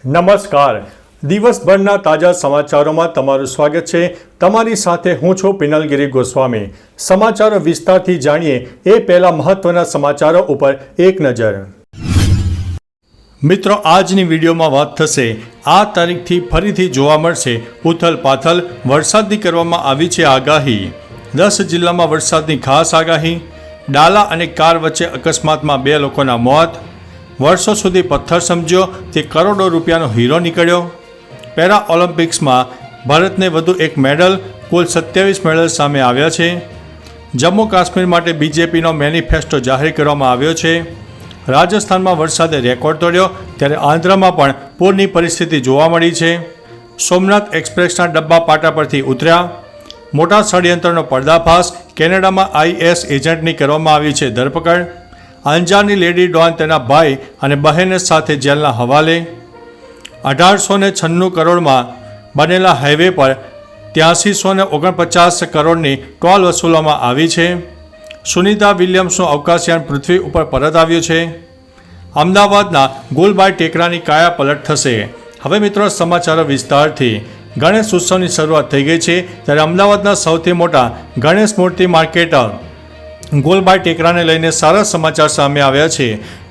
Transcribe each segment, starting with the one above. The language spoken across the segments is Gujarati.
નમસ્કાર. દિવસભરના તાજા સમાચારોમાં તમારું સ્વાગત છે. તમારી સાથે હું છું પિનલગીરી ગોસ્વામી. સમાચારો વિસ્તારથી જાણીએ એ પહેલા મહત્વના સમાચારો ઉપર એક નજર. મિત્રો, આજની વિડીયોમાં વાત થશે આ તારીખથી ફરીથી જોવા મળશે ઉથલ પાથલ. વરસાદની કરવામાં આવી છે આગાહી. 10 જિલ્લામાં વરસાદની ખાસ આગાહી. ડાલા અને કાર વચ્ચે અકસ્માતમાં 2 લોકોના મોત. વર્ષો સુધી પથ્થર સમજ્યો તે કરોડો રૂપિયાનો હીરો નીકળ્યો. પેરા ઓલિમ્પિક્સમાં ભારતને વધુ એક મેડલ, કુલ 27 મેડલ સામે આવ્યા છે. જમ્મુ કાશ્મીર માટે બીજેપીનો મેનિફેસ્ટો જાહેર કરવામાં આવ્યો છે. રાજસ્થાનમાં વરસાદે રેકોર્ડ તોડ્યો ત્યારે આંધ્રમાં પણ પૂરની પરિસ્થિતિ જોવા મળી છે. સોમનાથ એક્સપ્રેસના ડબ્બા પાટા પરથી ઉતર્યા. મોટા ષડયંત્રનો પર્દાફાશ. કેનેડામાં IS એજન્ટની કરવામાં આવી છે ધરપકડ. અંજારની લેડી ડોન તેના ભાઈ અને બહેન સાથે જેલના હવાલે. 1896 કરોડમાં બનેલા હાઈવે પર 8349 કરોડની ટોલ વસૂલવામાં આવી છે. સુનિતા વિલિયમ્સનું અવકાશયાન પૃથ્વી ઉપર પરત આવ્યું છે. અમદાવાદના ગુલબાય ટેકરાની કાયા પલટ થશે. હવે મિત્રો, સમાચારો વિસ્તારથી. ગણેશ ઉત્સવની શરૂઆત થઈ ગઈ છે ત્યારે અમદાવાદના સૌથી મોટા ગણેશ મૂર્તિ માર્કેટ ગુલબાય ટેકરાને લઈને સારા સમાચાર સામે આવ્યા છે.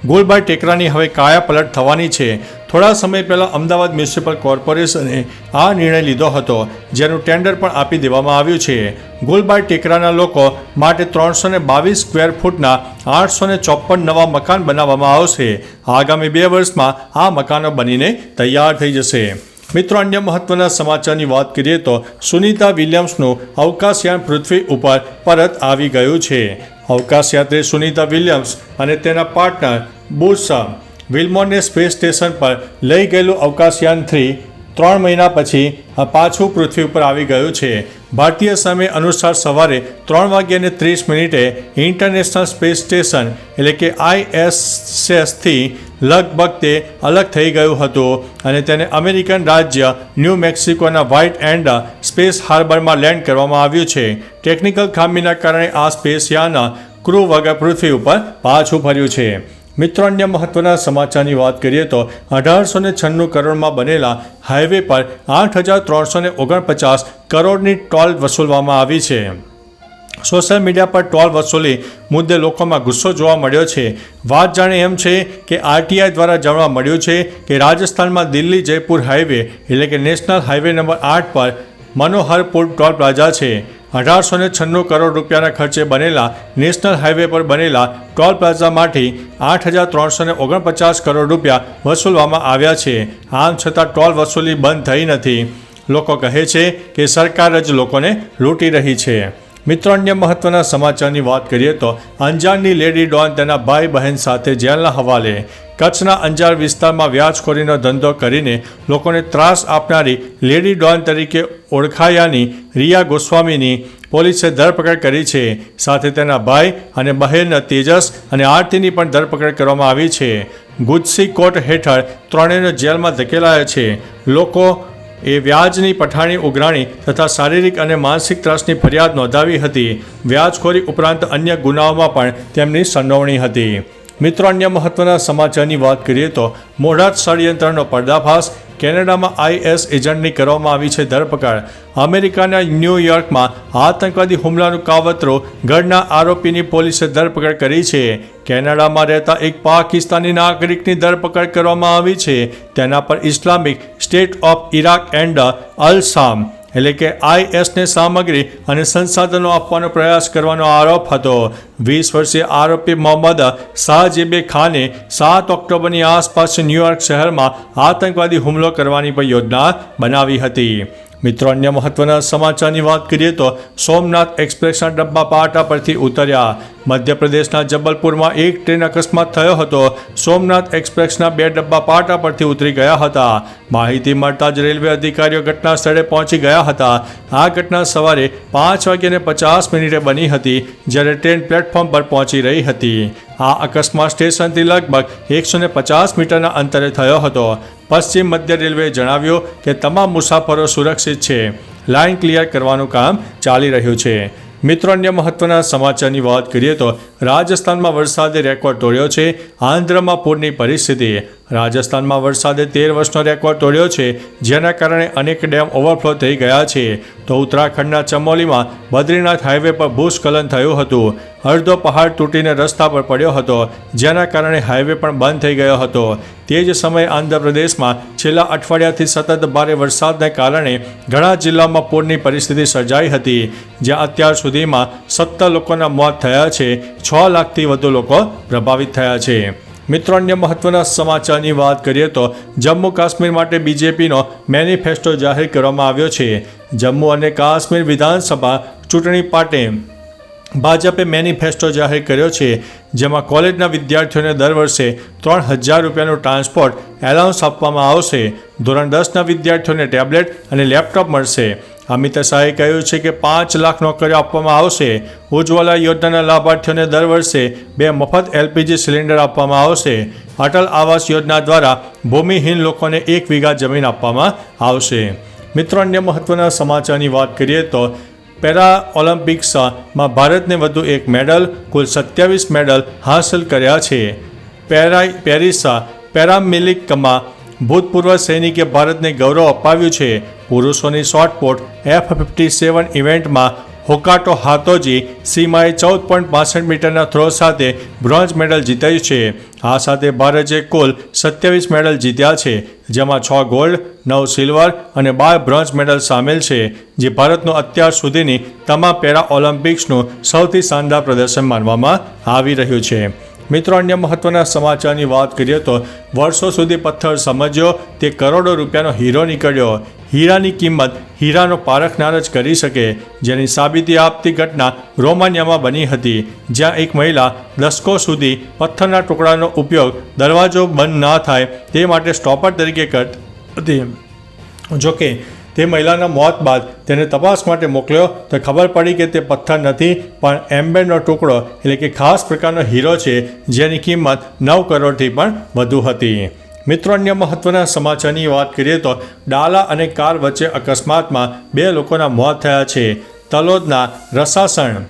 ગુલબાય ટેકરાની હવે કાયા પલટ થવાની છે. થોડા સમય પહેલાં અમદાવાદ મ્યુનિસિપલ કોર્પોરેશને આ નિર્ણય લીધો હતો, જેનું ટેન્ડર પણ આપી દેવામાં આવ્યું છે. ગુલબાય ટેકરાના લોકો માટે 322 સ્ક્વેર ફૂટના 854 નવા મકાન બનાવવામાં આવશે. આગામી 2 વર્ષમાં આ મકાનો બનીને તૈયાર થઈ જશે. મિત્રો, અન્ય મહત્વના સમાચારની વાત કરીએ તો સુનિતા વિલિયમ્સનું અવકાશયાન પૃથ્વી ઉપર પરત આવી ગયું છે. અવકાશયાત્રી સુનિતા વિલિયમ્સ અને તેના પાર્ટનર બુશ વિલ્મોરને સ્પેસ સ્ટેશન પર લઈ ગયેલું અવકાશયાન 3 મહિના પછી પાછું પૃથ્વી ઉપર આવી ગયું છે. ભારતીય સમય અનુસાર સવારે 3:30 ઇન્ટરનેશનલ સ્પેસ સ્ટેશન એટલે કે ISS-થી લગભગ તે અલગ થઈ ગયું હતું અને તેને અમેરિકન રાજ્ય ન્યૂ મેક્સિકોના વ્હાઇટ એન્ડ સ્પેસ હાર્બરમાં લેન્ડ કરવામાં આવ્યું છે. ટેકનિકલ ખામીના કારણે આ સ્પેસયાન ક્રૂ વગર પૃથ્વી ઉપર પાછું ફર્યું છે. મિત્રો, અન્ય મહત્વના સમાચારની વાત કરીએ તો 1896 કરોડમાં બનેલા હાઈવે પર 8349 કરોડની ટોલ વસૂલવામાં આવી છે. સોશિયલ મીડિયા પર ટોલ વસૂલી મુદ્દે લોકોમાં ગુસ્સો જોવા મળ્યો છે. વાત જાણે એમ છે કે RTI દ્વારા જાણવા મળ્યું છે કે રાજસ્થાનમાં દિલ્હી જયપુર હાઈવે એટલે કે નેશનલ હાઈવે નંબર 8 પર મનોહરપુર ટોલ પ્લાઝા છે. 1896 કરોડ રૂપિયાના ખર્ચે બનેલા નેશનલ હાઈવે પર બનેલા ટોલ પ્લાઝામાંથી 8349 કરોડ રૂપિયા વસૂલવામાં આવ્યા છે. આમ છતાં ટોલ વસૂલી બંધ થઈ નથી. લોકો કહે છે કે સરકાર જ લોકોને લૂંટી રહી છે. મિત્રો, અન્ય મહત્વના સમાચારની વાત કરીએ તો અંજારની લેડી ડોન તેના ભાઈ બહેન સાથે જેલના હવાલે. કચ્છના અંજાર વિસ્તારમાં વ્યાજખોરીનો ધંધો કરીને લોકોને ત્રાસ આપનારી લેડી ડોન તરીકે ઓળખાયાની રિયા ગોસ્વામીની પોલીસે ધરપકડ કરી છે. સાથે તેના ભાઈ અને બહેન તેજસ અને આરતીની પણ ધરપકડ કરવામાં આવી છે. ગુજસી કોર્ટ હેઠળ ત્રણેયને જેલમાં ધકેલાયા છે. લોકો એ વ્યાજની પઠાણી ઉઘરાણી તથા શારીરિક અને માનસિક ત્રાસની ફરિયાદ નોંધાવી હતી. વ્યાજખોરી ઉપરાંત અન્ય ગુનાઓમાં પણ તેમની સંડોવણી હતી. મિત્રો, અન્ય મહત્વના સમાચારની વાત કરીએ તો મોઢાત ષડયંત્રનો પર્દાફાશ. કેનેડામાં IS એજન્ટની કરવામાં આવી છે ધરપકડ. અમેરિકાના ન્યૂયોર્કમાં આતંકવાદી હુમલાનું કાવતરું ઘડના આરોપીની પોલીસે ધરપકડ કરી છે. કેનેડામાં રહેતા એક પાકિસ્તાની નાગરિકની ધરપકડ કરવામાં આવી છે. તેના પર Islamic State of Iraq and al Sham એટલે કે ISને સામગ્રી અને સંસાધનો આપવાનો પ્રયાસ કરવાનો આરોપ હતો. 20 વર્ષીય આરોપી મોહમ્મદ શાહજેબે ખાને 7 ઓક્ટોબરની આસપાસ ન્યૂયોર્ક શહેરમાં આતંકવાદી હુમલો કરવાની પણ યોજના બનાવી હતી. મિત્રો, અન્ય મહત્વના સમાચારની વાત કરીએ તો સોમનાથ એક્સપ્રેસના ડબ્બા પાટા પરથી ઉતર્યા. મધ્યપ્રદેશના જબલપુરમાં એક ટ્રેન અકસ્માત થયો હતો. સોમનાથ એક્સપ્રેસના 2 ડબ્બા પાટા પરથી ઉતરી ગયા હતા. માહિતી મળતા જ રેલવે અધિકારીઓ ઘટના સ્થળે પહોંચી ગયા હતા. આ ઘટના સવારે 5:50 બની હતી જ્યારે ટ્રેન પ્લેટફોર્મ પર પહોંચી રહી હતી. આ અકસ્માત સ્ટેશનથી લગભગ 150 મીટરના અંતરે થયો હતો. પશ્ચિમ મધ્ય રેલવેએ જણાવ્યું કે તમામ મુસાફરો સુરક્ષિત છે. લાઇન ક્લિયર કરવાનું કામ ચાલી રહ્યું છે. મિત્રો, અન્ય મહત્વના સમાચારની વાત કરીએ તો રાજસ્થાનમાં વરસાદે રેકોર્ડ તોડ્યો છે. આંધ્રમાં પૂરની પરિસ્થિતિ. રાજસ્થાનમાં વરસાદે 13 વર્ષનો રેકોર્ડ તોડ્યો છે, જેના કારણે અનેક ડેમ ઓવરફ્લો થઈ ગયા છે. તો ઉત્તરાખંડના ચમોલીમાં બદ્રીનાથ હાઈવે પર ભૂસ્ખલન થયું હતું. અડધો પહાડ તૂટીને રસ્તા પર પડ્યો હતો, જેના કારણે હાઈવે પણ બંધ થઈ ગયો હતો. તે જ સમયે આંધ્રપ્રદેશમાં છેલ્લા અઠવાડિયાથી સતત ભારે વરસાદને કારણે ઘણા જિલ્લામાં પૂરની પરિસ્થિતિ સર્જાઈ હતી, જ્યાં અત્યાર સુધીમાં 17 લોકોના મોત થયા છે. 6 લાખથી વધુ લોકો પ્રભાવિત થયા છે. મિત્રો, અન્ય મહત્વના સમાચારની વાત કરીએ તો જમ્મુ કાશ્મીર માટે બીજેપીનો મેનિફેસ્ટો જાહેર કરવામાં આવ્યો છે. જમ્મુ અને કાશ્મીર વિધાનસભા ચૂંટણી માટે ભાજપે મેનિફેસ્ટો જાહેર કર્યો છે, જેમાં કોલેજના વિદ્યાર્થીઓને દર વર્ષે 3000 રૂપિયાનું ટ્રાન્સપોર્ટ એલાઉન્સ આપવામાં આવશે. ધોરણ 10ના વિદ્યાર્થીઓને ટેબ્લેટ અને લેપટોપ મળશે. અમિત શાહે કહ્યું છે કે 5 લાખ નોકરીઓ આપવામાં આવશે. ઉજ્જવલા યોજનાના લાભાર્થીઓને દર વર્ષે 2 મફત LPG સિલિન્ડર આપવામાં આવશે. અટલ આવાસ યોજના દ્વારા ભૂમિહીન લોકોને 1 વીઘા જમીન આપવામાં આવશે. મિત્રો, અન્ય મહત્વના સમાચારની વાત કરીએ તો પેરા ઓલિમ્પિક્સમાં ભારતને વધુ 1 મેડલ, કુલ 27 મેડલ હાંસલ કર્યા છે. પેરિસ પેરામિલિકમાં ભૂતપૂર્વ સૈનિકે ભારતને ગૌરવ અપાવ્યું છે. પુરુષોની શોર્ટપુટ F57 ઇવેન્ટમાં હોકાટો હાતોજી સીમાએ 14.65 મીટરના થ્રો સાથે બ્રોન્ઝ મેડલ જીત્યું છે. આ સાથે ભારતે કુલ 27 મેડલ જીત્યા છે, જેમાં 6 ગોલ્ડ, 9 સિલ્વર અને 12 બ્રોન્ઝ મેડલ સામેલ છે, જે ભારતનું અત્યાર સુધીની તમામ પેરા ઓલિમ્પિક્સનું સૌથી શાનદાર પ્રદર્શન માનવામાં આવી રહ્યું છે. મિત્રો, અન્ય મહત્વના સમાચારની વાત કરીએ તો વર્ષો સુધી પથ્થર સમજ્યો તે કરોડો રૂપિયાનો હીરો નીકળ્યો. હીરાની કિંમત હીરાનો પારખનાર જ કરી શકે, જેની સાબિતી આપતી ઘટના રોમાનિયામાં બની હતી, જ્યાં એક મહિલા દશકો સુધી પથ્થરના ટુકડાનો ઉપયોગ દરવાજો બંધ ના થાય તે માટે સ્ટોપર તરીકે કરતી હતી. જોકે તે મહિલાના મોત બાદ તેને તપાસ માટે મોકલ્યો તો ખબર પડી કે તે પથ્થર નથી, પણ એમ્બેરનો ટુકડો એટલે કે ખાસ પ્રકારનો હીરો છે, જેની કિંમત 9 કરોડથી પણ વધુ હતી. મિત્રો, અન્ય મહત્વના સમાચારની વાત કરીએ તો ડાલા અને કાર વચ્ચે અકસ્માતમાં 2 લોકોના મોત થયા છે. તલોદના રસાસણ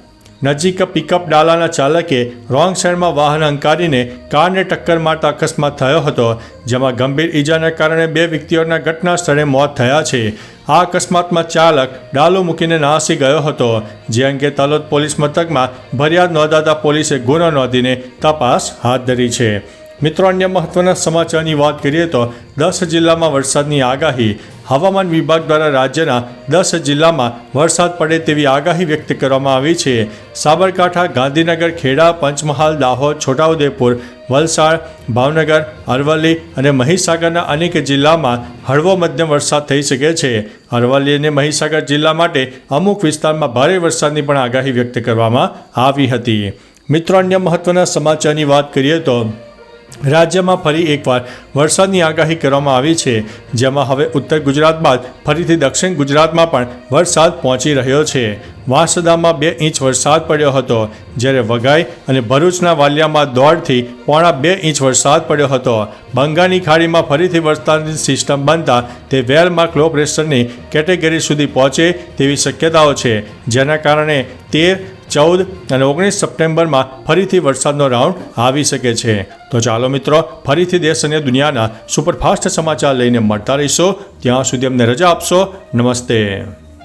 નજીક પિકઅપ ડાલાના ચાલકે રોંગ સાઈડમાં વાહન હંકારીને કારને ટક્કર મારતા અકસ્માત થયો હતો, જેમાં ગંભીર ઈજાના કારણે 2 વ્યક્તિઓના ઘટના સ્થળે મોત થયા છે. આ અકસ્માતમાં ચાલક ડાલો મૂકીને નાસી ગયો હતો, જે અંગે તલોદ પોલીસ મથકમાં ફરિયાદ નોંધાતા પોલીસે ગુનો નોંધીને તપાસ હાથ ધરી છે. મિત્રો, અન્ય મહત્વના સમાચારની વાત કરીએ તો 10 જિલ્લામાં વરસાદની આગાહી. હવામાન વિભાગ દ્વારા રાજ્યના 10 જિલ્લામાં વરસાદ પડે તેવી આગાહી વ્યક્ત કરવામાં આવી છે. સાબરકાંઠા, ગાંધીનગર, ખેડા, પંચમહાલ, દાહોદ, છોટાઉદેપુર, વલસાડ, ભાવનગર, અરવલ્લી અને મહીસાગરના અનેક જિલ્લામાં હળવો મધ્યમ વરસાદ થઈ શકે છે. અરવલ્લી અને મહીસાગર જિલ્લા માટે અમુક વિસ્તારમાં ભારે વરસાદની પણ આગાહી વ્યક્ત કરવામાં આવી હતી. મિત્રો, અન્ય મહત્વના સમાચારની વાત કરીએ તો રાજ્યમાં ફરી એકવાર વરસાદની આગાહી કરવામાં આવી છે, જેમાં હવે ઉત્તર ગુજરાત બાદ ફરીથી દક્ષિણ ગુજરાતમાં પણ વરસાદ પહોંચી રહ્યો છે. વાંસદામાં 2 ઇંચ વરસાદ પડ્યો હતો, જ્યારે વઘાઈ અને ભરૂચના વાલિયામાં 1.5 થી 2.5 ઇંચ વરસાદ પડ્યો હતો. બંગાળની ખાડીમાં ફરીથી વરસાદની સિસ્ટમ બનતા તે વેલમાર્ક લો પ્રેશરની કેટેગરી સુધી પહોંચે તેવી શક્યતાઓ છે, જેના કારણે 13, 14 અને 19 સપ્ટેમ્બરમાં ફરીથી વરસાદનો રાઉન્ડ આવી શકે છે. તો ચાલો મિત્રો, ફરીથી દેશ અને દુનિયાના સુપરફાસ્ટ સમાચાર લઈને મળતા રહીશો. ત્યાં સુધી અમને રજા આપશો. નમસ્તે.